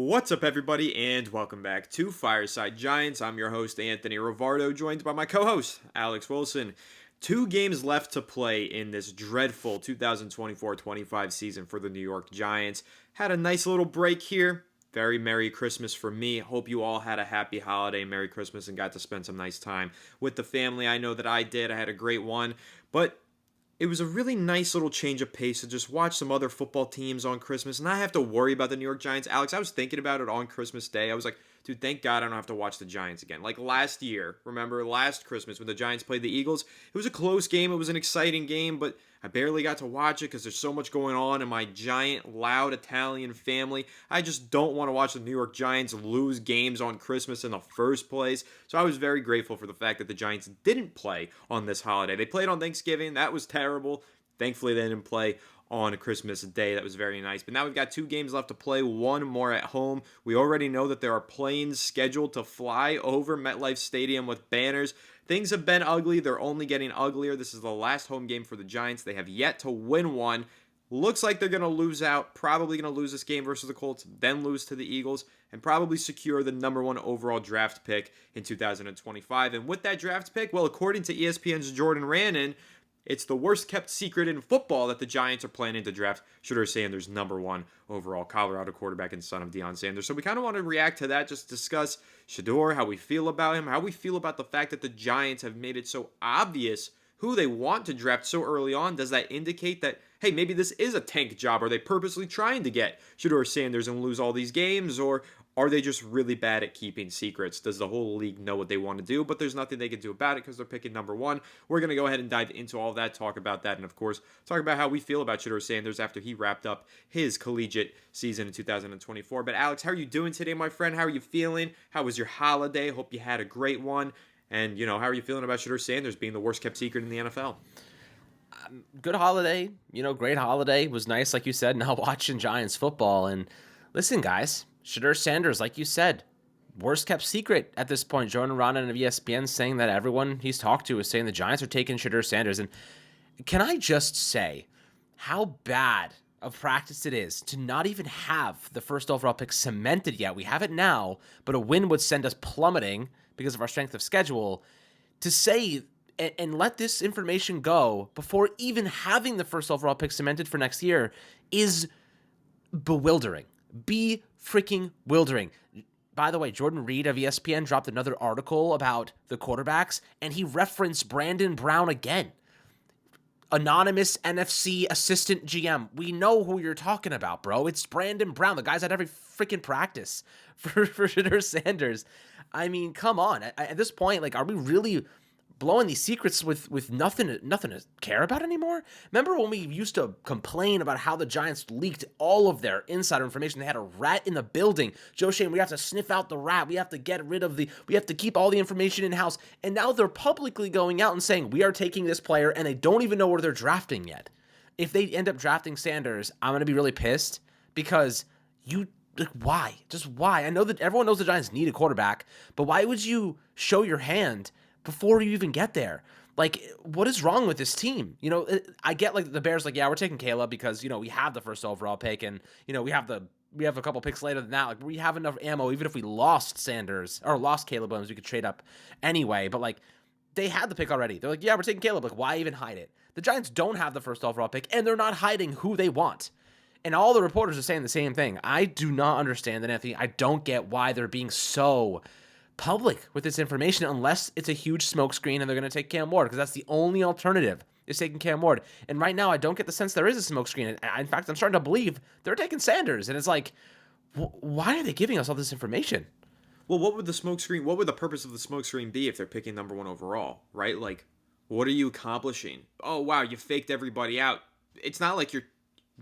What's up, everybody, and welcome back to Fireside Giants. I'm your host, Anthony Rivardo, joined by my co-host, Alex Wilson. 2 games left to play in this dreadful 2024-25 season for the New York Giants. Had a nice little break here. Very Merry Christmas for me. Hope you all had a happy holiday, Merry Christmas, and got to spend some nice time with the family. I know that I did. I had a great one, but it was a really nice little change of pace to just watch some other football teams on Christmas and not have to worry about the New York Giants. Alex, I was thinking about it on Christmas Day. I was like, dude, thank God I don't have to watch the Giants again. Like last year, remember last Christmas when the Giants played the Eagles? It was a close game. It was an exciting game, but I barely got to watch it because there's so much going on in my giant, loud Italian family. I just don't want to watch the New York Giants lose games on Christmas in the first place. So I was very grateful for the fact that the Giants didn't play on this holiday. They played on Thanksgiving. That was terrible. Thankfully, they didn't play on Christmas Day. That was very nice. But now we've got 2 games left to play, 1 more at home. We already know that there are planes scheduled to fly over MetLife Stadium with banners. Things have been ugly. They're only getting uglier. This is the last home game for the Giants. They have yet to win one. Looks like they're going to lose out. Probably going to lose this game versus the Colts, then lose to the Eagles, and probably secure the number 1 overall draft pick in 2025. And with that draft pick, well, according to ESPN's Jordan Rannon, it's the worst kept secret in football that the Giants are planning to draft Shedeur Sanders, number 1 overall, Colorado quarterback and son of Deion Sanders. So we kind of want to react to that, just discuss Shedeur, how we feel about him, how we feel about the fact that the Giants have made it so obvious who they want to draft so early on. Does that indicate that, hey, maybe this is a tank job? Are they purposely trying to get Shedeur Sanders and lose all these games? Or are they just really bad at keeping secrets? Does the whole league know what they want to do, but there's nothing they can do about it because they're picking number 1? We're going to go ahead and dive into all of that, talk about that, and of course, talk about how we feel about Shedeur Sanders after he wrapped up his collegiate season in 2024. But Alex, how are you doing today, my friend? How are you feeling? How was your holiday? Hope you had a great one. And, how are you feeling about Shedeur Sanders being the worst kept secret in the NFL? Good holiday, great holiday. It was nice, like you said, now watching Giants football. And listen, guys, Shedeur Sanders, like you said, worst kept secret at this point. Jordan Rannon of ESPN saying that everyone he's talked to is saying the Giants are taking Shedeur Sanders. And can I just say how bad of practice it is to not even have the first overall pick cemented yet? We have it now, but a win would send us plummeting because of our strength of schedule. To say and let this information go before even having the first overall pick cemented for next year is bewildering. Be freaking wildering. By the way, Jordan Reed of ESPN dropped another article about the quarterbacks, and he referenced Brandon Brown again. Anonymous NFC assistant GM. We know who you're talking about, bro. It's Brandon Brown. The guy's at every freaking practice for Shedeur Sanders. I mean, come on. At this point, are we really blowing these secrets with nothing to care about anymore? Remember when we used to complain about how the Giants leaked all of their insider information? They had a rat in the building. Joe Shane, we have to sniff out the rat. We have to get rid of we have to keep all the information in-house. And now they're publicly going out and saying, we are taking this player, and they don't even know where they're drafting yet. If they end up drafting Sanders, I'm going to be really pissed because why? Just why? I know that everyone knows the Giants need a quarterback, but why would you show your hand before you even get there? What is wrong with this team? I get the Bears we're taking Caleb because, we have the first overall pick and, we have a couple picks later than that. We have enough ammo. Even if we lost Sanders or lost Caleb Williams, we could trade up anyway. But they had the pick already. They're we're taking Caleb. Why even hide it? The Giants don't have the first overall pick and they're not hiding who they want. And all the reporters are saying the same thing. I do not understand that, Anthony. I don't get why they're being so public with this information unless it's a huge smokescreen and they're going to take Cam Ward, because that's the only alternative is taking Cam Ward. And right now, I don't get the sense there is a smokescreen. In fact, I'm starting to believe they're taking Sanders. And it's why are they giving us all this information? Well, what would the purpose of the smokescreen be if they're picking number 1 overall, right? What are you accomplishing? Oh, wow, you faked everybody out. It's not like you're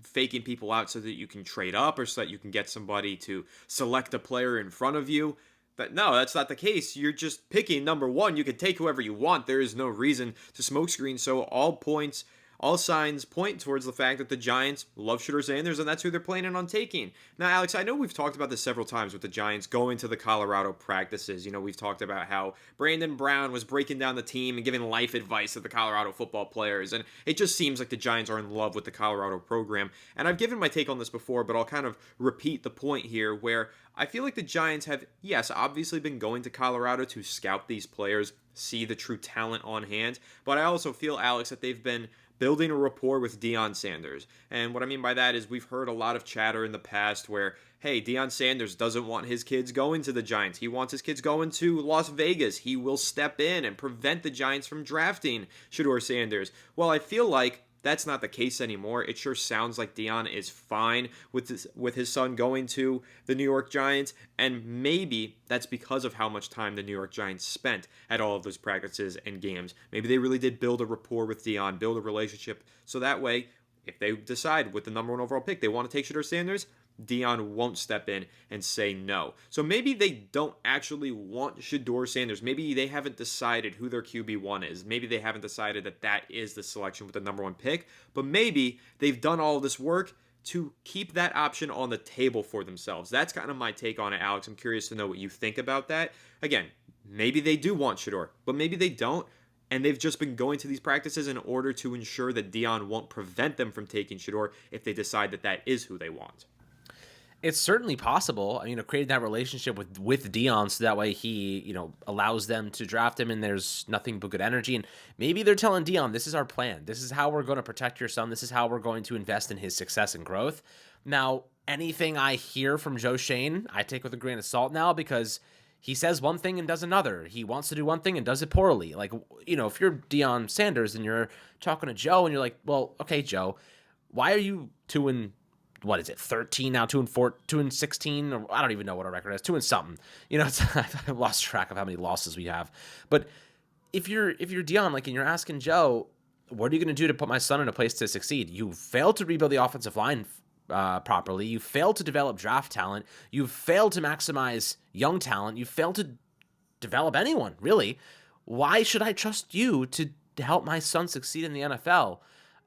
faking people out so that you can trade up or so that you can get somebody to select a player in front of you. But no, that's not the case. You're just picking number 1. You can take whoever you want. There is no reason to smokescreen. So all points all signs point towards the fact that the Giants love Shedeur Sanders, and that's who they're planning on taking. Now, Alex, I know we've talked about this several times with the Giants going to the Colorado practices. We've talked about how Brandon Brown was breaking down the team and giving life advice to the Colorado football players, and it just seems like the Giants are in love with the Colorado program. And I've given my take on this before, but I'll kind of repeat the point here where I feel like the Giants have, yes, obviously been going to Colorado to scout these players, see the true talent on hand, but I also feel, Alex, that they've been building a rapport with Deion Sanders. And what I mean by that is we've heard a lot of chatter in the past where, hey, Deion Sanders doesn't want his kids going to the Giants. He wants his kids going to Las Vegas. He will step in and prevent the Giants from drafting Shedeur Sanders. Well, I feel like that's not the case anymore. It sure sounds like Deion is fine with his son going to the New York Giants, and maybe that's because of how much time the New York Giants spent at all of those practices and games. Maybe they really did build a rapport with Deion, build a relationship, so that way, if they decide with the number 1 overall pick they want to take Shedeur Sanders, Deion won't step in and say no. So maybe they don't actually want Shedeur Sanders. Maybe they haven't decided who their QB1 is. Maybe they haven't decided that that is the selection with the number 1 pick. But maybe they've done all of this work to keep that option on the table for themselves. That's kind of my take on it, Alex. I'm curious to know what you think about that. Again, maybe they do want Shedeur, but maybe they don't. And they've just been going to these practices in order to ensure that Deion won't prevent them from taking Shedeur if they decide that that is who they want. It's certainly possible. Creating that relationship with Deion so that way he, allows them to draft him and there's nothing but good energy. And maybe they're telling Deion, this is our plan. This is how we're going to protect your son. This is how we're going to invest in his success and growth. Now, anything I hear from Joe Schoen, I take with a grain of salt now because he says one thing and does another. He wants to do one thing and does it poorly. Like, if you're Deion Sanders and you're talking to Joe and you're like, well, okay, Joe, why are you 13 now, 2-4, 2-16, or I don't even know what our record is, 2-something. I lost track of how many losses we have. But if you're Deion, and you're asking Joe, what are you going to do to put my son in a place to succeed? You failed to rebuild the offensive line properly. You failed to develop draft talent. You failed to maximize young talent. You failed to develop anyone, really. Why should I trust you to help my son succeed in the NFL?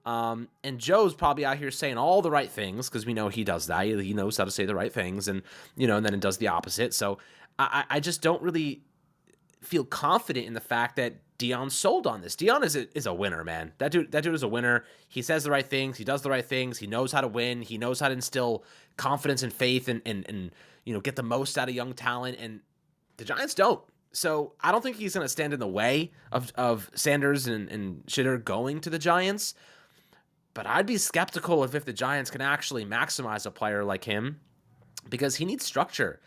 And Joe's probably out here saying all the right things because we know he does that. He knows how to say the right things and then it does the opposite. So I just don't really feel confident in the fact that Deion's sold on this. Deion is a winner, man. That dude is a winner. He says the right things. He does the right things. He knows how to win. He knows how to instill confidence and faith and get the most out of young talent. And the Giants don't. So I don't think he's going to stand in the way of Sanders and Shedeur going to the Giants. But I'd be skeptical if the Giants can actually maximize a player like him because he needs structure.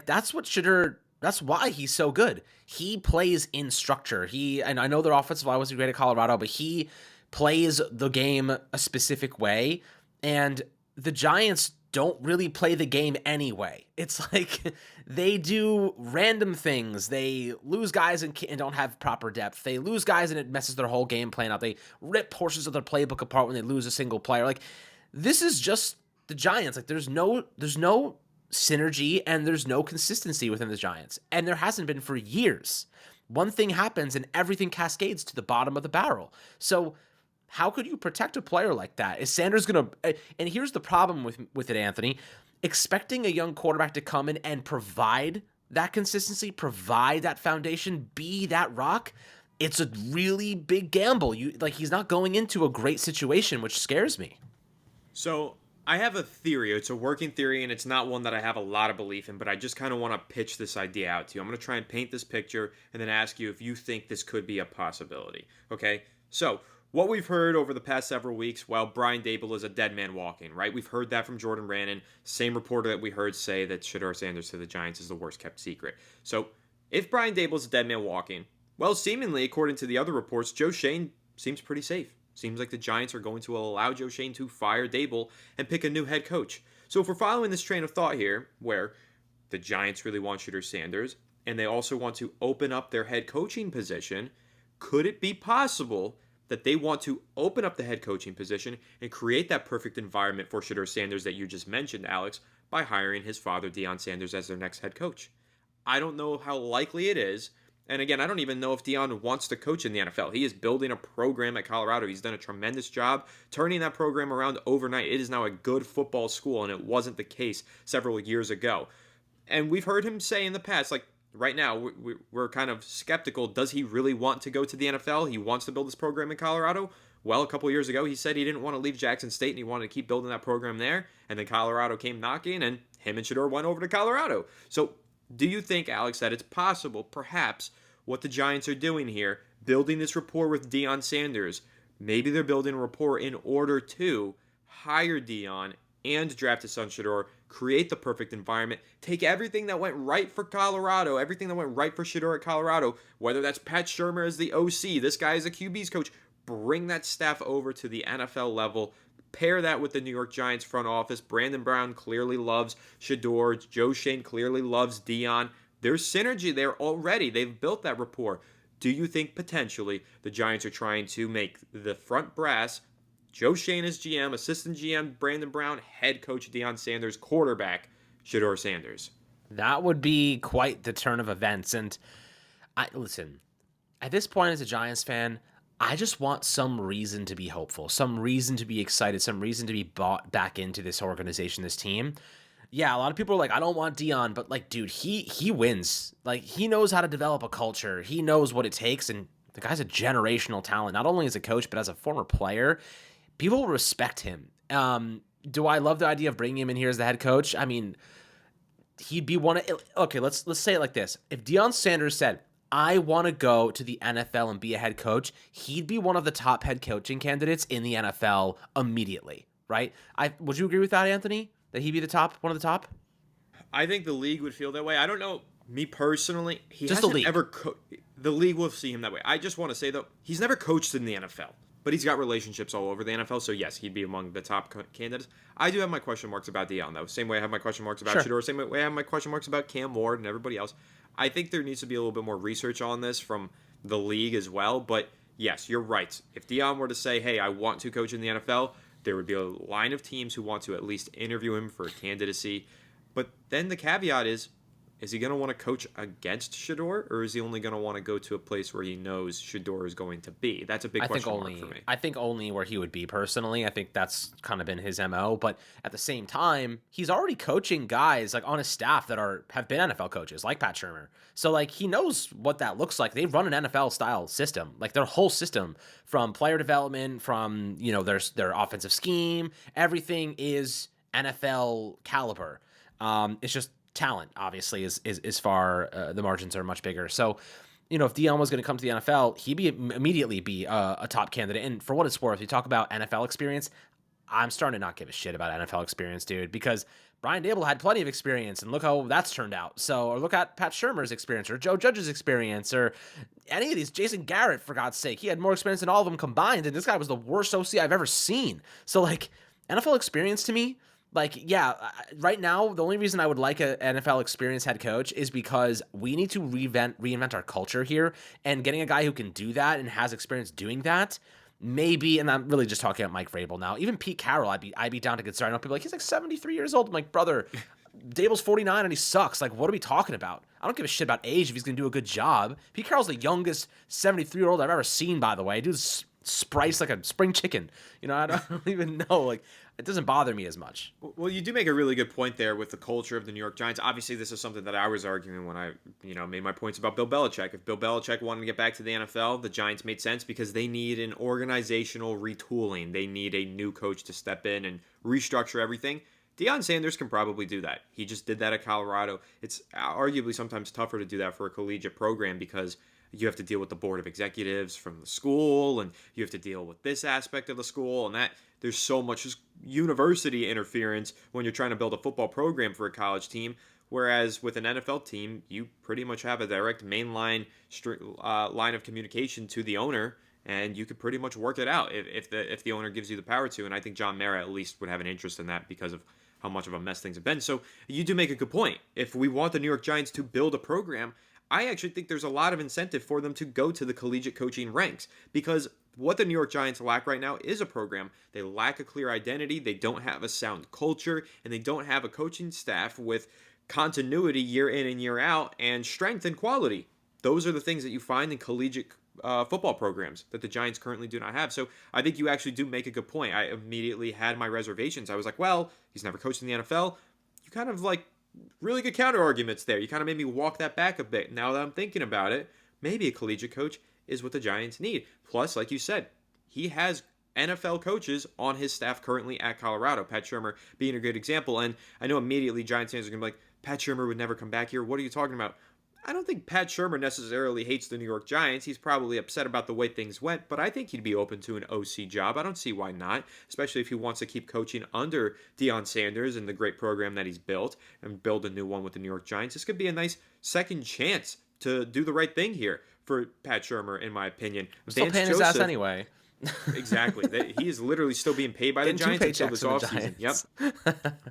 That's what Shedeur, that's why he's so good. He plays in structure. And I know their offensive line wasn't great at Colorado, but he plays the game a specific way. And the Giants don't really play the game anyway. It's like they do random things. They lose guys and don't have proper depth. They lose guys and it messes their whole game plan up. They rip portions of their playbook apart when they lose a single player. This is just the Giants. There's no synergy and there's no consistency within the Giants. And there hasn't been for years. One thing happens and everything cascades to the bottom of the barrel. So how could you protect a player like that? Is Sanders going to... And here's the problem with it, Anthony. Expecting a young quarterback to come in and provide that consistency, provide that foundation, be that rock, it's a really big gamble. He's not going into a great situation, which scares me. So I have a theory. It's a working theory, and it's not one that I have a lot of belief in, but I just kind of want to pitch this idea out to you. I'm going to try and paint this picture and then ask you if you think this could be a possibility. Okay? So what we've heard over the past several weeks, while Brian Daboll is a dead man walking, right? We've heard that from Jordan Rannon, same reporter that we heard say that Shedeur Sanders to the Giants is the worst kept secret. So if Brian Daboll is a dead man walking, well, seemingly, according to the other reports, Joe Schoen seems pretty safe. Seems like the Giants are going to allow Joe Schoen to fire Daboll and pick a new head coach. So if we're following this train of thought here, where the Giants really want Shedeur Sanders, and they also want to open up their head coaching position, could it be possible that they want to open up the head coaching position and create that perfect environment for Shedeur Sanders that you just mentioned, Alex, by hiring his father, Deion Sanders, as their next head coach? I don't know how likely it is, And again, I don't even know if Deion wants to coach in the NFL. He is building a program at Colorado. He's done a tremendous job turning that program around overnight. It is now a good football school, and it wasn't the case several years ago. And we've heard him say in the past, like right now, we're kind of skeptical. Does he really want to go to the NFL? He wants to build this program in Colorado. Well, a couple years ago, he said he didn't want to leave Jackson State and he wanted to keep building that program there. And then Colorado came knocking, and him and Shedeur went over to Colorado. So, do you think, Alex, that it's possible, perhaps, what the Giants are doing here, building this rapport with Deion Sanders? Maybe they're building a rapport in order to hire Deion and draft his son Shedeur, create the perfect environment, take everything that went right for Colorado, everything that went right for Shedeur at Colorado, whether that's Pat Shurmur as the OC, this guy is a QB's coach, bring that staff over to the NFL level, pair that with the New York Giants front office. Brandon Brown clearly loves Shedeur. Joe Shane clearly loves Deion. There's synergy there already. They've built that rapport. Do you think potentially the Giants are trying to make the front brass, Joe Shane as GM, assistant GM Brandon Brown, head coach Deion Sanders, quarterback Shedeur Sanders? That would be quite the turn of events. And listen, at this point as a Giants fan, I just want some reason to be hopeful, some reason to be excited, some reason to be bought back into this organization, this team. Yeah, a lot of people are like, I don't want Deion, but like, dude, he wins. Like, he knows how to develop a culture. He knows what it takes, and the guy's a generational talent, not only as a coach, but as a former player. People respect him. Do I love the idea of bringing him in here as the head coach? I mean, he'd be one of, okay, let's say it like this. If Deion Sanders said, I want to go to the NFL and be a head coach, he'd be one of the top head coaching candidates in the NFL immediately, right? Would you agree with that, Anthony? That he'd be one of the top? I think the league would feel that way. I don't know. Me personally, he Just hasn't the league. ever the league will see him that way. I just want to say, though, he's never coached in the NFL, but he's got relationships all over the NFL, so yes, he'd be among the top candidates. I do have my question marks about Deion, though. Same way I have my question marks about Shedeur, same way I have my question marks about Cam Ward and everybody else. I think there needs to be a little bit more research on this from the league as well, but yes, you're right. If Deion were to say, hey, I want to coach in the NFL, there would be a line of teams who want to at least interview him for candidacy. But then the caveat is he going to want to coach against Shedeur, or is he only going to want to go to a place where he knows Shedeur is going to be? That's a big question mark for me. I think only where he would be personally. I think that's kind of been his MO. But at the same time, he's already coaching guys like on his staff that have been NFL coaches, like Pat Shurmur. So like he knows what that looks like. They run an NFL style system, like their whole system, from player development, from their offensive scheme. Everything is NFL caliber. It's just talent, obviously, is far, the margins are much bigger. So, if Deion was going to come to the NFL, he'd immediately be a top candidate. And for what it's worth, you talk about NFL experience, I'm starting to not give a shit about NFL experience, dude, because Brian Dable had plenty of experience, and look how that's turned out. So, or look at Pat Shurmur's experience, or Joe Judge's experience, or any of these. Jason Garrett, for God's sake, he had more experience than all of them combined, and this guy was the worst OC I've ever seen. So, like, NFL experience to me, like, yeah, right now, the only reason I would like an NFL experienced head coach is because we need to reinvent our culture here, and getting a guy who can do that and has experience doing that, maybe, and I'm really just talking about Mike Vrabel now, even Pete Carroll, I'd be down to consider. I know people are like, he's like 73 years old. I'm like, brother, Dable's 49 and he sucks. Like, what are we talking about? I don't give a shit about age if he's going to do a good job. Pete Carroll's the youngest 73-year-old I've ever seen, by the way. Dude's spiced like a spring chicken. I don't even know. Like, it doesn't bother me as much. Well, you do make a really good point there with the culture of the New York Giants. Obviously, this is something that I was arguing when I, made my points about Bill Belichick. If Bill Belichick wanted to get back to the NFL, the Giants made sense because they need an organizational retooling. They need a new coach to step in and restructure everything. Deion Sanders can probably do that. He just did that at Colorado. It's arguably sometimes tougher to do that for a collegiate program because you have to deal with the board of executives from the school, and you have to deal with this aspect of the school, and that there's so much university interference when you're trying to build a football program for a college team. Whereas with an NFL team, you pretty much have a direct mainline line of communication to the owner, and you could pretty much work it out if the owner gives you the power to. And I think John Mara at least would have an interest in that because of how much of a mess things have been. So you do make a good point. If we want the New York Giants to build a program, I actually think there's a lot of incentive for them to go to the collegiate coaching ranks, because what the New York Giants lack right now is a program. They lack a clear identity, they don't have a sound culture, and they don't have a coaching staff with continuity year in and year out and strength and quality. those are the things that you find in collegiate football programs that the Giants currently do not have. So I think you actually do make a good point. I immediately had my reservations. I was like, well, he's never coached in the NFL. You kind of like really good counter arguments there. You kind of made me walk that back a bit. Now that I'm thinking about it, maybe a collegiate coach is what the Giants need. Plus, like you said, he has NFL coaches on his staff currently at Colorado. Pat Shurmur being a good example. And I know immediately Giants fans are going to be like, Pat Shurmur would never come back here. What are you talking about? I don't think Pat Shurmur necessarily hates the New York Giants. He's probably upset about the way things went, but I think he'd be open to an OC job. I don't see why not, especially if he wants to keep coaching under Deion Sanders and the great program that he's built and build a new one with the New York Giants. This could be a nice second chance to do the right thing here for Pat Shurmur, in my opinion. Still paying his ass anyway. Exactly. He is literally still being paid by the Giants until this offseason. Yep.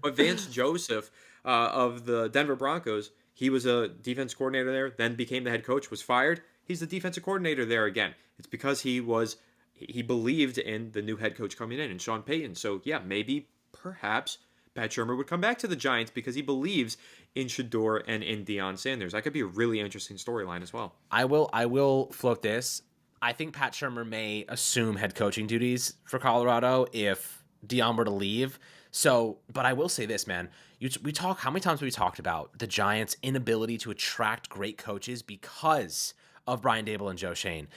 But Vance Joseph of the Denver Broncos, he was a defense coordinator there, then became the head coach, was fired. He's the defensive coordinator there again. It's because he believed in the new head coach coming in, and Sean Payton. So, yeah, maybe, perhaps, Pat Shurmur would come back to the Giants because he believes in Shedeur and in Deion Sanders. That could be a really interesting storyline as well. I will float this. I think Pat Shurmur may assume head coaching duties for Colorado if Deion were to leave. So, but I will say this, man. How many times have we talked about the Giants' inability to attract great coaches because of Brian Daboll and Joe Schoen?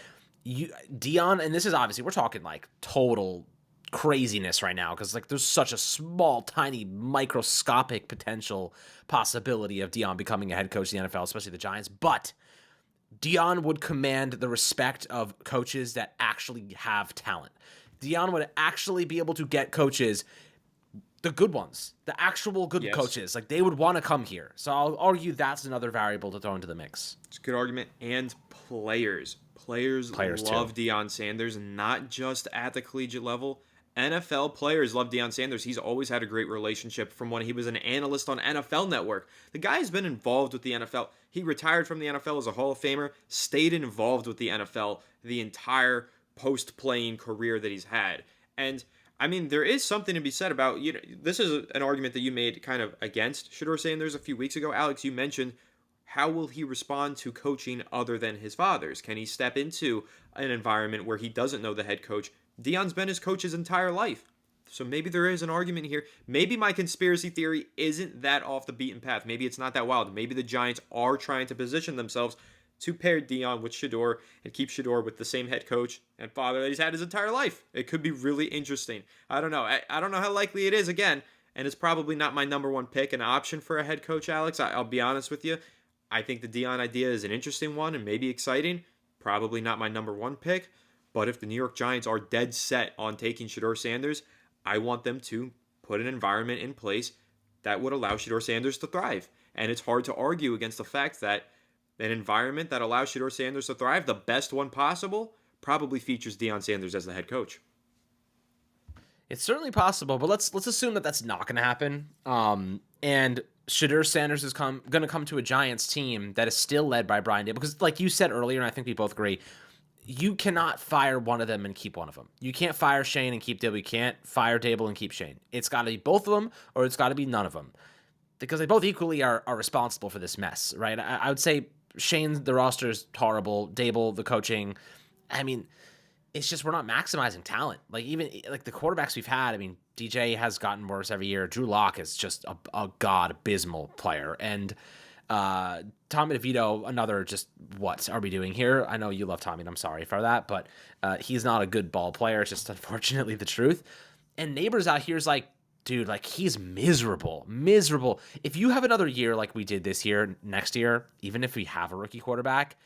Deion, and this is obviously, we're talking like total craziness right now because like there's such a small, tiny, microscopic potential possibility of Deion becoming a head coach in the NFL, especially the Giants. But Deion would command the respect of coaches that actually have talent. Deion would actually be able to get coaches, the good ones, the actual good coaches. Like, they would want to come here. So I'll argue that's another variable to throw into the mix. It's a good argument. And players. Players love too. Deion Sanders, not just at the collegiate level. NFL players love Deion Sanders. He's always had a great relationship from when he was an analyst on NFL Network. The guy has been involved with the NFL. He retired from the NFL as a Hall of Famer, stayed involved with the NFL the entire post-playing career that he's had. And, I mean, there is something to be said about, this is an argument that you made kind of against Shedeur Sanders a few weeks ago. Alex, you mentioned, how will he respond to coaching other than his father's? Can he step into an environment where he doesn't know the head coach? Deion's been his coach his entire life. So maybe there is an argument here. Maybe my conspiracy theory isn't that off the beaten path. Maybe it's not that wild. Maybe the Giants are trying to position themselves to pair Deion with Shedeur and keep Shedeur with the same head coach and father that he's had his entire life. It could be really interesting. I don't know. I don't know how likely it is, again, and it's probably not my number one pick, an option for a head coach, Alex. I'll be honest with you. I think the Deion idea is an interesting one and maybe exciting. Probably not my number one pick. But if the New York Giants are dead set on taking Shedeur Sanders, I want them to put an environment in place that would allow Shedeur Sanders to thrive. And it's hard to argue against the fact that an environment that allows Shedeur Sanders to thrive, the best one possible, probably features Deion Sanders as the head coach. It's certainly possible, but let's assume that that's not going to happen. And Shedeur Sanders is going to come to a Giants team that is still led by Brian Daboll. Because like you said earlier, and I think we both agree, you cannot fire one of them and keep one of them. You can't fire Shane and keep Daboll. You can't fire Daboll and keep Shane. It's got to be both of them, or it's got to be none of them. Because they both equally are responsible for this mess, right? I would say Shane, the roster is horrible. Daboll, the coaching. I mean, it's just we're not maximizing talent. Like, even like the quarterbacks we've had, I mean, DJ has gotten worse every year. Drew Lock is just a abysmal player. And Tommy DeVito, another just, what are we doing here? I know you love Tommy, and I'm sorry for that, but he's not a good ball player. It's just unfortunately the truth. And Neighbors out here is like, dude, like, he's miserable. If you have another year like we did this year, next year, even if we have a rookie quarterback,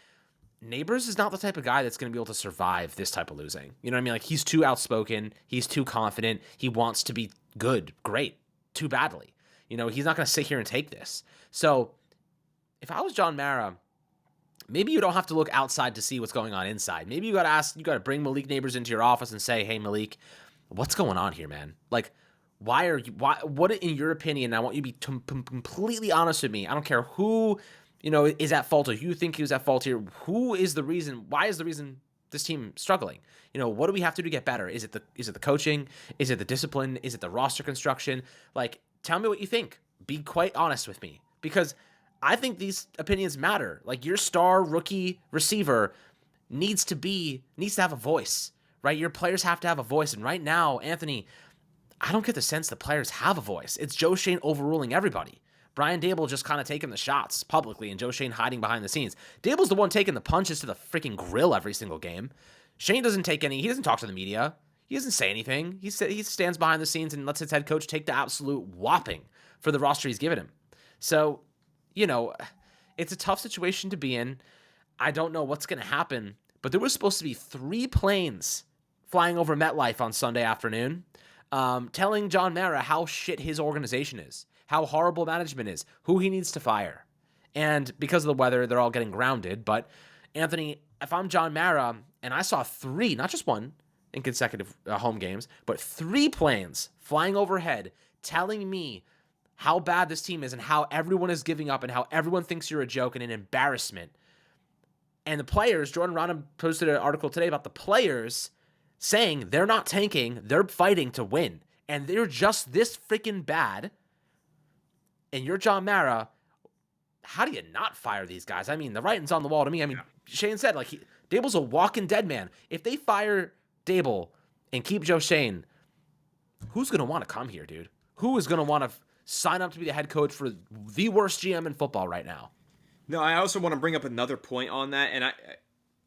Neighbors is not the type of guy that's going to be able to survive this type of losing. You know what I mean? Like, he's too outspoken. He's too confident. He wants to be good, great, too badly. You know, he's not going to sit here and take this. So if I was John Mara, maybe you don't have to look outside to see what's going on inside. Maybe you got to bring Malik Neighbors into your office and say, hey, Malik, what's going on here, man? Like, what in your opinion, I want you to be completely honest with me. I don't care who, is at fault or you think he was at fault here. Who is the reason? Why is the reason this team struggling? What do we have to do to get better? Is it the coaching? Is it the discipline? Is it the roster construction? Like, tell me what you think. Be quite honest with me, because I think these opinions matter. Like, your star rookie receiver needs to have a voice, right? Your players have to have a voice. And right now, Anthony, I don't get the sense the players have a voice. It's Joe Shane overruling everybody. Brian Dable just kind of taking the shots publicly and Joe Shane hiding behind the scenes. Dable's the one taking the punches to the freaking grill every single game. Shane doesn't take any, he doesn't talk to the media. He doesn't say anything. He stands behind the scenes and lets his head coach take the absolute whopping for the roster he's given him. So, it's a tough situation to be in. I don't know what's going to happen, but there was supposed to be 3 planes flying over MetLife on Sunday afternoon, telling John Mara how shit his organization is, how horrible management is, who he needs to fire. And because of the weather, they're all getting grounded. But Anthony, if I'm John Mara and I saw 3, not just 1 in consecutive home games, but 3 planes flying overhead telling me how bad this team is and how everyone is giving up and how everyone thinks you're a joke and an embarrassment. And the players, Jordan Rodham posted an article today about the players saying they're not tanking, they're fighting to win. And they're just this freaking bad. And you're John Mara. How do you not fire these guys? I mean, the writing's on the wall to me. I mean, Shane said, Dable's a walking dead man. If they fire Dable and keep Joe Shane, who's going to want to come here, dude? Who is going to want to sign up to be the head coach for the worst GM in football right now? No, I also want to bring up another point on that. And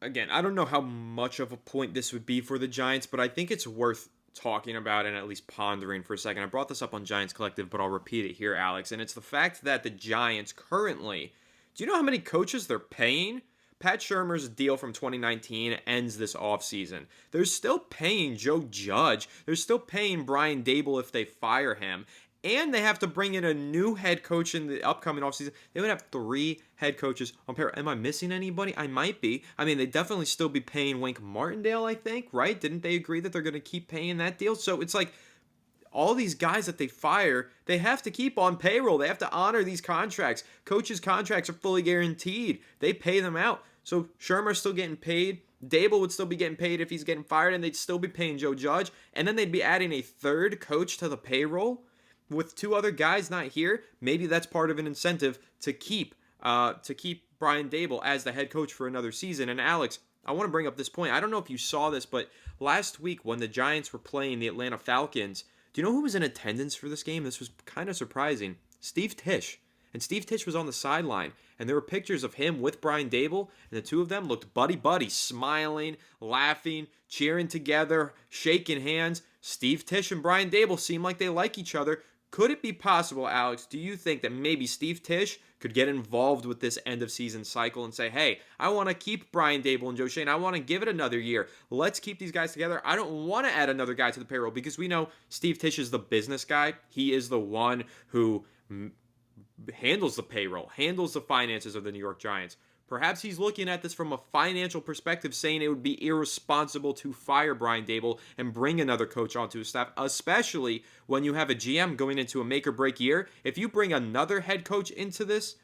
I don't know how much of a point this would be for the Giants, but I think it's worth talking about and at least pondering for a second. I brought this up on Giants Collective, but I'll repeat it here, Alex. And it's the fact that the Giants currently, do you know how many coaches they're paying? Pat Shurmur's deal from 2019 ends this offseason. They're still paying Joe Judge. They're still paying Brian Dable if they fire him. And they have to bring in a new head coach in the upcoming offseason. They would have 3 head coaches on payroll. Am I missing anybody? I might be. I mean, they definitely still be paying Wink Martindale, I think, right? Didn't they agree that they're going to keep paying that deal? So it's like all these guys that they fire, they have to keep on payroll. They have to honor these contracts. Coaches' contracts are fully guaranteed. They pay them out. So Shermer's still getting paid. Dable would still be getting paid if he's getting fired, and they'd still be paying Joe Judge. And then they'd be adding a 3rd coach to the payroll. With 2 other guys not here, maybe that's part of an incentive to keep Brian Dable as the head coach for another season. And Alex, I want to bring up this point. I don't know if you saw this, but last week when the Giants were playing the Atlanta Falcons, do you know who was in attendance for this game? This was kind of surprising. Steve Tish. And Steve Tish was on the sideline, and there were pictures of him with Brian Dable, and the 2 of them looked buddy-buddy, smiling, laughing, cheering together, shaking hands. Steve Tish and Brian Dable seem like they like each other. Could it be possible, Alex, do you think that maybe Steve Tish could get involved with this end-of-season cycle and say, hey, I want to keep Brian Dable and Joe Shane. I want to give it another year. Let's keep these guys together. I don't want to add another guy to the payroll because we know Steve Tish is the business guy. He is the one who handles the payroll, handles the finances of the New York Giants. Perhaps he's looking at this from a financial perspective, saying it would be irresponsible to fire Brian Dable and bring another coach onto his staff, especially when you have a GM going into a make-or-break year. If you bring another head coach into this,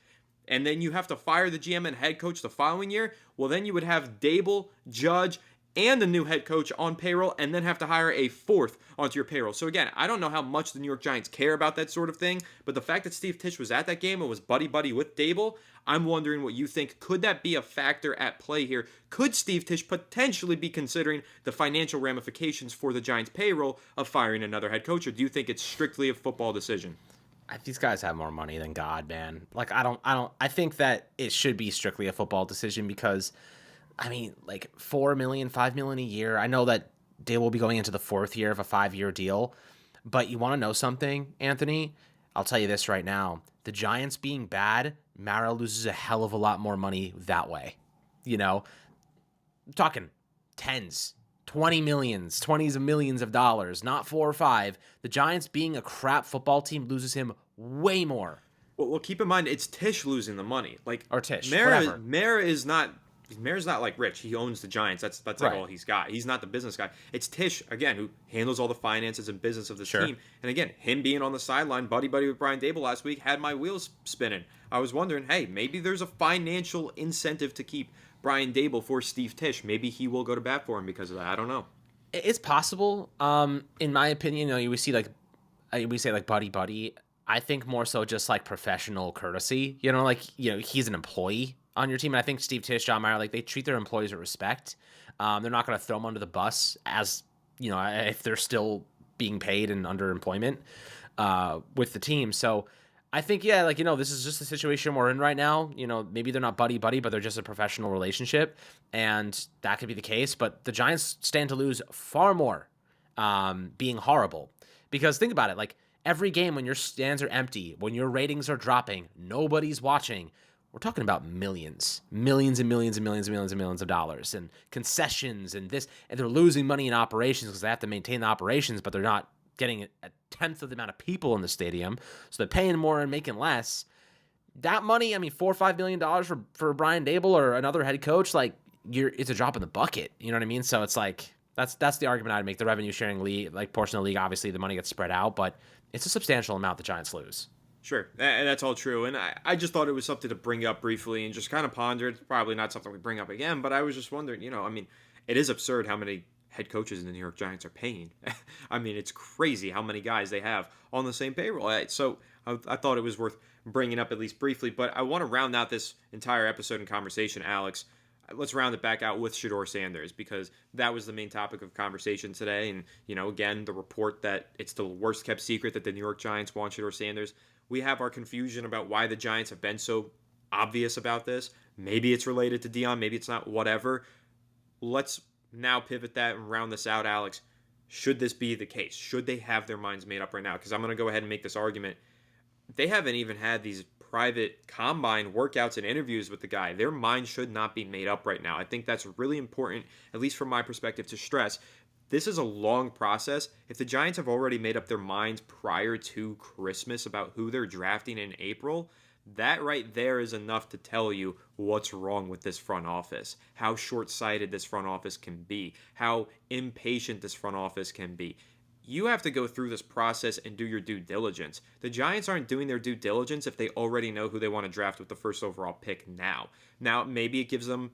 and then you have to fire the GM and head coach the following year, well, then you would have Dable, Judge, and the new head coach on payroll, and then have to hire a 4th onto your payroll. So again, I don't know how much the New York Giants care about that sort of thing, but the fact that Steve Tish was at that game and was buddy-buddy with Dable, I'm wondering what you think. Could that be a factor at play here? Could Steve Tish potentially be considering the financial ramifications for the Giants' payroll of firing another head coach, or do you think it's strictly a football decision? These guys have more money than God, man. I think that it should be strictly a football decision because, I mean, like $4 million, $5 million a year. I know that Dale will be going into the 4th year of a 5-year deal, but you want to know something, Anthony? I'll tell you this right now. The Giants being bad, Mara loses a hell of a lot more money that way. I'm talking tens, 20 millions, 20s of millions of dollars, not 4 or 5. The Giants being a crap football team loses him way more. Well, keep in mind, it's Tish losing the money. Or Tish, Mara is not... Mayor's not like rich. He owns the Giants. That's right. Like all he's got. He's not the business guy. It's Tish, again, who handles all the finances and business of this team. And again, him being on the sideline, buddy-buddy with Brian Dable last week, had my wheels spinning. I was wondering, hey, maybe there's a financial incentive to keep Brian Dable for Steve Tish. Maybe he will go to bat for him because of that. I don't know. It's possible. In my opinion, we say buddy-buddy. I think more so just like professional courtesy. Like he's an employee on your team, and I think Steve Tish, John Mayer, like they treat their employees with respect. They're not going to throw them under the bus as if they're still being paid and under employment with the team. So I think this is just the situation we're in right now. Maybe they're not buddy buddy, but they're just a professional relationship, and that could be the case. But the Giants stand to lose far more being horrible, because think about it, like. Every game when your stands are empty, when your ratings are dropping, nobody's watching. We're talking about millions and millions and millions and millions and millions of dollars and concessions and this, and they're losing money in operations because they have to maintain the operations, but they're not getting a tenth of the amount of people in the stadium, so they're paying more and making less. That money, I mean, $4 or $5 million for Brian Dable or another head coach, like it's a drop in the bucket. You know what I mean? So it's like that's the argument I'd make. The revenue sharing league, like portion of the league, obviously the money gets spread out, but it's a substantial amount the Giants lose. Sure, and that's all true. And I just thought it was something to bring up briefly and just kind of ponder. It's probably not something we bring up again, but I was just wondering, I mean, it is absurd how many head coaches in the New York Giants are paying. I mean, it's crazy how many guys they have on the same payroll. So I thought it was worth bringing up at least briefly, but I want to round out this entire episode and conversation, Alex. Let's round it back out with Shedeur Sanders, because that was the main topic of conversation today. And, again, the report that it's the worst kept secret that the New York Giants want Shedeur Sanders. We have our confusion about why the Giants have been so obvious about this. Maybe it's related to Deion, maybe it's not, whatever. Let's now pivot that and round this out, Alex. Should this be the case? Should they have their minds made up right now? Because I'm going to go ahead and make this argument. They haven't even had these private combine workouts and interviews with the guy. Their mind should not be made up right now. I think that's really important, at least from my perspective, to stress. This is a long process. If the Giants have already made up their minds prior to Christmas about who they're drafting in April, that right there is enough to tell you what's wrong with this front office, how short-sighted this front office can be, how impatient this front office can be. You have to go through this process and do your due diligence. The Giants aren't doing their due diligence if they already know who they want to draft with the first overall pick now. Now, maybe it gives them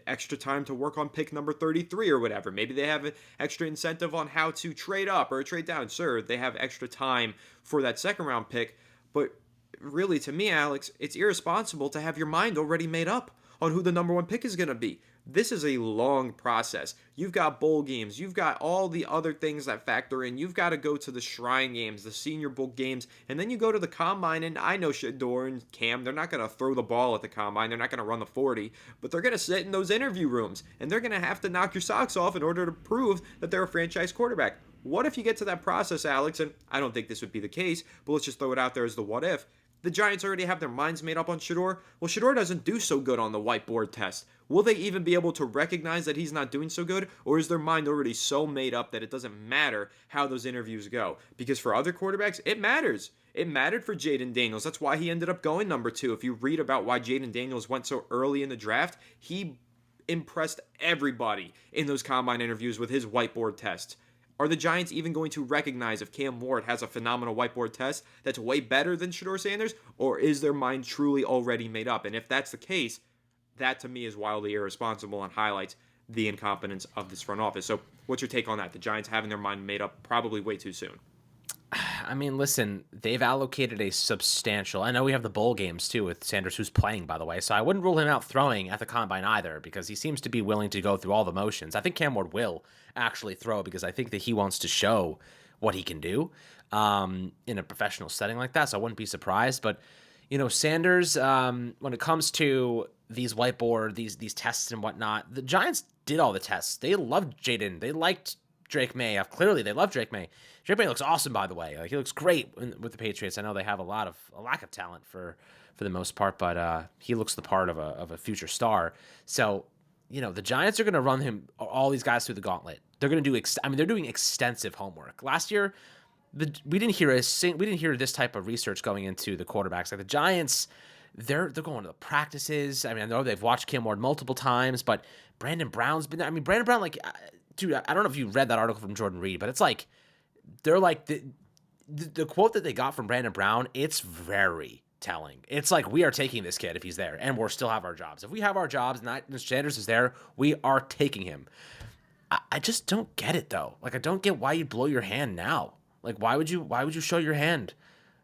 extra time to work on pick number 33 or whatever. Maybe they have an extra incentive on how to trade up or trade down. Sure, they have extra time for that second round pick. But really, to me, Alex, it's irresponsible to have your mind already made up on who the number one pick is going to be. This is a long process. You've got bowl games. You've got all the other things that factor in. You've got to go to the Shrine games, the Senior Bowl games, and then you go to the Combine, and I know Shedeur and Cam, they're not going to throw the ball at the Combine. They're not going to run the 40, but they're going to sit in those interview rooms, and they're going to have to knock your socks off in order to prove that they're a franchise quarterback. What if you get to that process, Alex, and I don't think this would be the case, but let's just throw it out there as the what if. The Giants already have their minds made up on Shedeur. Well, Shedeur doesn't do so good on the whiteboard test. Will they even be able to recognize that he's not doing so good? Or is their mind already so made up that it doesn't matter how those interviews go? Because for other quarterbacks, it matters. It mattered for Jayden Daniels. That's why he ended up going number 2. If you read about why Jayden Daniels went so early in the draft, he impressed everybody in those combine interviews with his whiteboard test. Are the Giants even going to recognize if Cam Ward has a phenomenal whiteboard test that's way better than Shedeur Sanders, or is their mind truly already made up? And if that's the case, that to me is wildly irresponsible and highlights the incompetence of this front office. So what's your take on that? The Giants having their mind made up probably way too soon. I mean, listen, they've allocated a substantial. I know we have the bowl games too with Sanders, who's playing, by the way. So I wouldn't rule him out throwing at the Combine either, because he seems to be willing to go through all the motions. I think Cam Ward will actually throw, because I think that he wants to show what he can do in a professional setting like that. So I wouldn't be surprised. But, Sanders, when it comes to these whiteboard, these tests and whatnot, the Giants did all the tests. They loved Jayden. They liked Drake May. Clearly, they love Drake May. Drake May looks awesome, by the way. Like, he looks great with the Patriots. I know they have a lack of talent for the most part, but he looks the part of a future star. So, the Giants are going to run all these guys through the gauntlet. They're going to do. They're doing extensive homework. Last year, we didn't hear this type of research going into the quarterbacks. Like the Giants, they're going to the practices. I know they've watched Cam Ward multiple times, but Brandon Brown's been there. Brandon Brown, like, dude, I don't know if you read that article from Jordan Reed, but it's like they're like the quote that they got from Brandon Brown. It's very telling. It's like, we are taking this kid if he's there, and we'll still have our jobs. If we have our jobs and Sanders is there, we are taking him. I just don't get it though. Like, I don't get why you blow your hand now. Like, why would you show your hand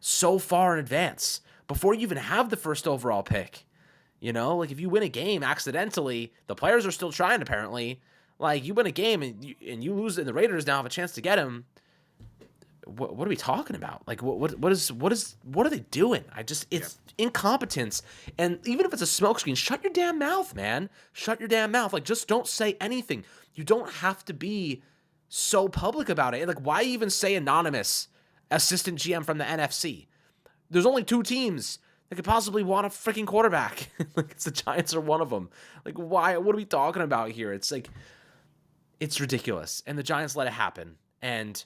so far in advance before you even have the first overall pick. Like if you win a game accidentally, the players are still trying apparently. Like you win a game and you lose, and the Raiders now have a chance to get him. What are we talking about? Like what are they doing? It's incompetence. And even if it's a smokescreen, shut your damn mouth, man. Shut your damn mouth. Like just don't say anything. You don't have to be so public about it. Like why even say anonymous assistant GM from the NFC? There's only 2 teams that could possibly want a freaking quarterback. Like it's the Giants are one of them. Like why? What are we talking about here? It's like it's ridiculous. And the Giants let it happen. And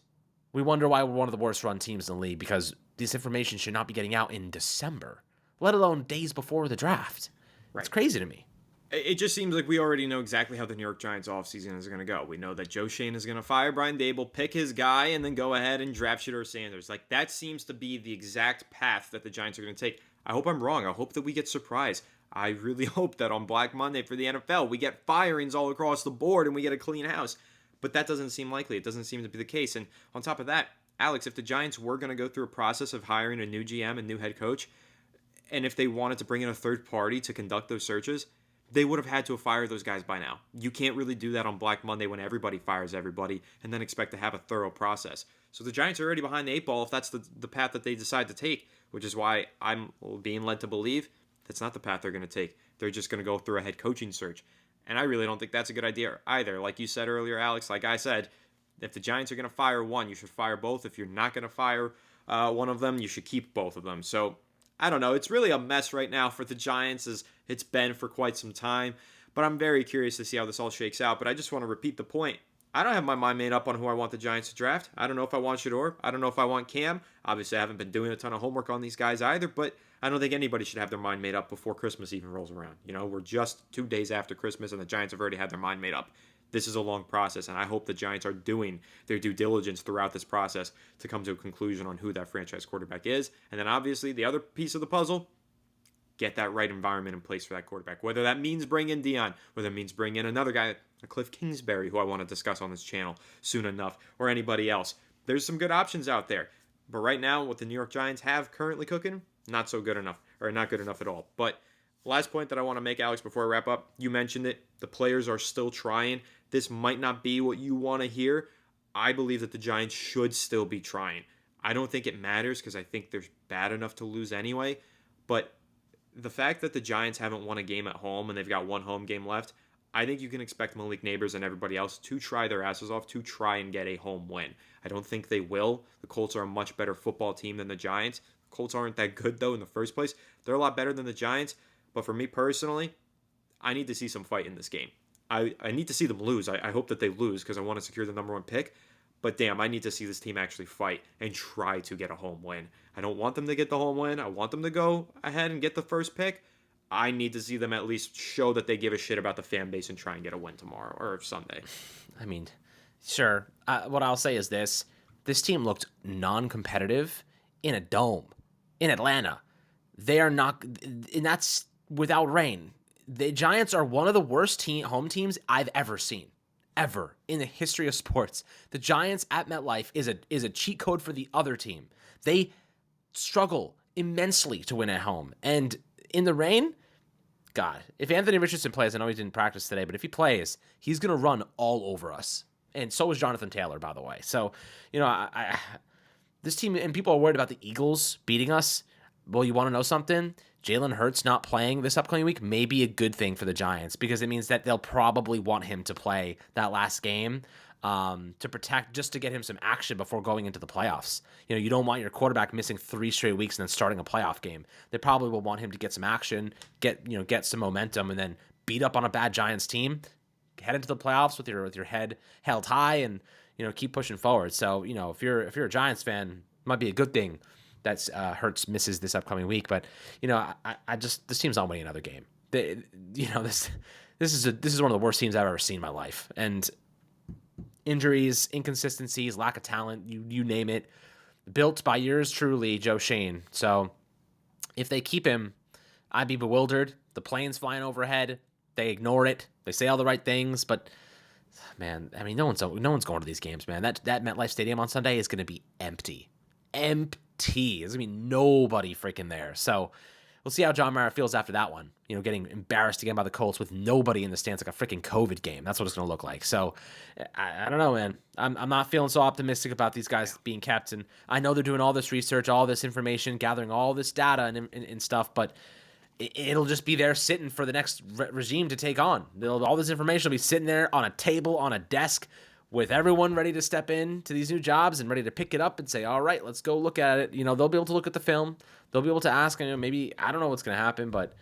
we wonder why we're one of the worst run teams in the league, because this information should not be getting out in December, let alone days before the draft. Right. It's crazy to me. It just seems like we already know exactly how the New York Giants offseason is going to go. We know that Joe Schoen is going to fire Brian Daboll, pick his guy, and then go ahead and draft Shedeur Sanders. Like, that seems to be the exact path that the Giants are going to take. I hope I'm wrong. I hope that we get surprised. I really hope that on Black Monday for the NFL, we get firings all across the board and we get a clean house. But that doesn't seem likely. It doesn't seem to be the case. And on top of that, Alex, if the Giants were going to go through a process of hiring a new GM and new head coach, and if they wanted to bring in a third party to conduct those searches, they would have had to have fired those guys by now. You can't really do that on Black Monday when everybody fires everybody and then expect to have a thorough process. So the Giants are already behind the 8 ball if that's the path that they decide to take, which is why I'm being led to believe that's not the path they're going to take. They're just going to go through a head coaching search. And I really don't think that's a good idea either. Like you said earlier, Alex, like I said, if the Giants are going to fire one, you should fire both. If you're not going to fire one of them, you should keep both of them. So I don't know. It's really a mess right now for the Giants, as it's been for quite some time. But I'm very curious to see how this all shakes out. But I just want to repeat the point. I don't have my mind made up on who I want the Giants to draft. I don't know if I want Shedeur. I don't know if I want Cam. Obviously, I haven't been doing a ton of homework on these guys either. But I don't think anybody should have their mind made up before Christmas even rolls around. We're just 2 days after Christmas, and the Giants have already had their mind made up. This is a long process, and I hope the Giants are doing their due diligence throughout this process to come to a conclusion on who that franchise quarterback is. And then obviously the other piece of the puzzle, get that right environment in place for that quarterback. Whether that means bring in Deion, whether it means bring in another guy, a Cliff Kingsbury, who I want to discuss on this channel soon enough, or anybody else. There's some good options out there. But right now, what the New York Giants have currently cooking, not so good enough, or not good enough at all. But last point that I want to make, Alex, before I wrap up, you mentioned it. The players are still trying. This might not be what you want to hear. I believe that the Giants should still be trying. I don't think it matters because I think they're bad enough to lose anyway. But the fact that the Giants haven't won a game at home and they've got one home game left, I think you can expect Malik Neighbors and everybody else to try their asses off to try and get a home win. I don't think they will. The Colts are a much better football team than the Giants. The Colts aren't that good, though, in the first place. They're a lot better than the Giants. But for me personally, I need to see some fight in this game. I need to see them lose. I hope that they lose because I want to secure the number 1 pick. But damn, I need to see this team actually fight and try to get a home win. I don't want them to get the home win. I want them to go ahead and get the first pick. I need to see them at least show that they give a shit about the fan base and try and get a win tomorrow or Sunday. I mean, sure. What I'll say is this. This team looked non-competitive in a dome in Atlanta. They are not, and that's without rain. The Giants are one of the worst home teams I've ever seen. Ever in the history of sports. The Giants at MetLife is a cheat code for the other team. They struggle immensely to win at home. And in the rain, God, if Anthony Richardson plays, I know he didn't practice today, but if he plays, he's going to run all over us. And so is Jonathan Taylor, by the way. So, this team, and people are worried about the Eagles beating us. Well, you want to know something? Jalen Hurts not playing this upcoming week may be a good thing for the Giants because it means that they'll probably want him to play that last game to protect, just to get him some action before going into the playoffs. You don't want your quarterback missing 3 straight weeks and then starting a playoff game. They probably will want him to get some action, get some momentum, and then beat up on a bad Giants team, head into the playoffs with your head held high, and keep pushing forward. So if you're a Giants fan, it might be a good thing that Hurts misses this upcoming week. But this team's not winning another game. This is one of the worst teams I've ever seen in my life. And injuries, inconsistencies, lack of talent, you name it, built by yours truly, Joe Schoen. So if they keep him, I'd be bewildered. The plane's flying overhead. They ignore it. They say all the right things, but man, I mean, no one's going to these games, man. That MetLife Stadium on Sunday is going to be empty. empty. There's going to be nobody freaking there. So we'll see how John Mara feels after that one. Getting embarrassed again by the Colts with nobody in the stands, like a freaking COVID game. That's what it's going to look like. So I don't know, man. I'm not feeling so optimistic about these guys being kept. And I know they're doing all this research, all this information, gathering all this data and stuff, but it'll just be there sitting for the next regime to take on. All this information will be sitting there on a table, on a desk, with everyone ready to step in to these new jobs and ready to pick it up and say, all right, let's go look at it. They'll be able to look at the film. They'll be able to ask, maybe, I don't know what's going to happen, but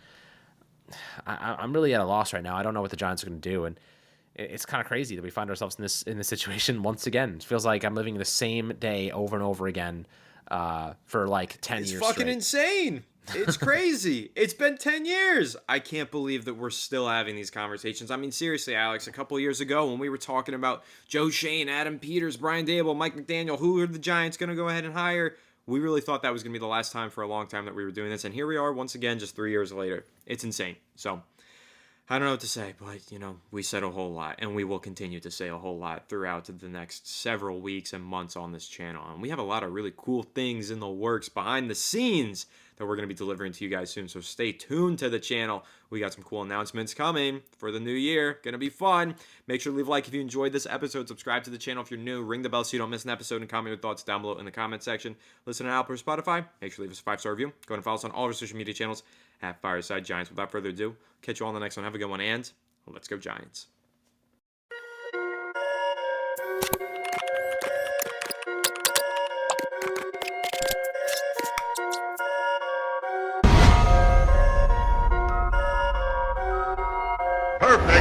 I'm really at a loss right now. I don't know what the Giants are going to do. And it's kind of crazy that we find ourselves in this situation once again. It feels like I'm living the same day over and over again for like 10 years It's fucking straight. insane. It's crazy. It's been 10 years. I can't believe that we're still having these conversations. I mean, seriously, Alex, a couple years ago when we were talking about Joe Shane, Adam Peters, Brian Dable, Mike McDaniel, who are the Giants going to go ahead and hire? We really thought that was going to be the last time for a long time that we were doing this. And here we are once again, just 3 years later. It's insane. So I don't know what to say, but, we said a whole lot, and we will continue to say a whole lot throughout the next several weeks and months on this channel. And we have a lot of really cool things in the works behind the scenes that we're going to be delivering to you guys soon. So stay tuned to the channel. We got some cool announcements coming for the new year. Going to be fun. Make sure to leave a like if you enjoyed this episode. Subscribe to the channel if you're new. Ring the bell so you don't miss an episode, and comment your thoughts down below in the comment section. Listen to Apple or Spotify. Make sure to leave us a 5-star review. Go ahead and follow us on all of our social media channels at Fireside Giants. Without further ado, catch you all on the next one. Have a good one, and let's go Giants. Perfect.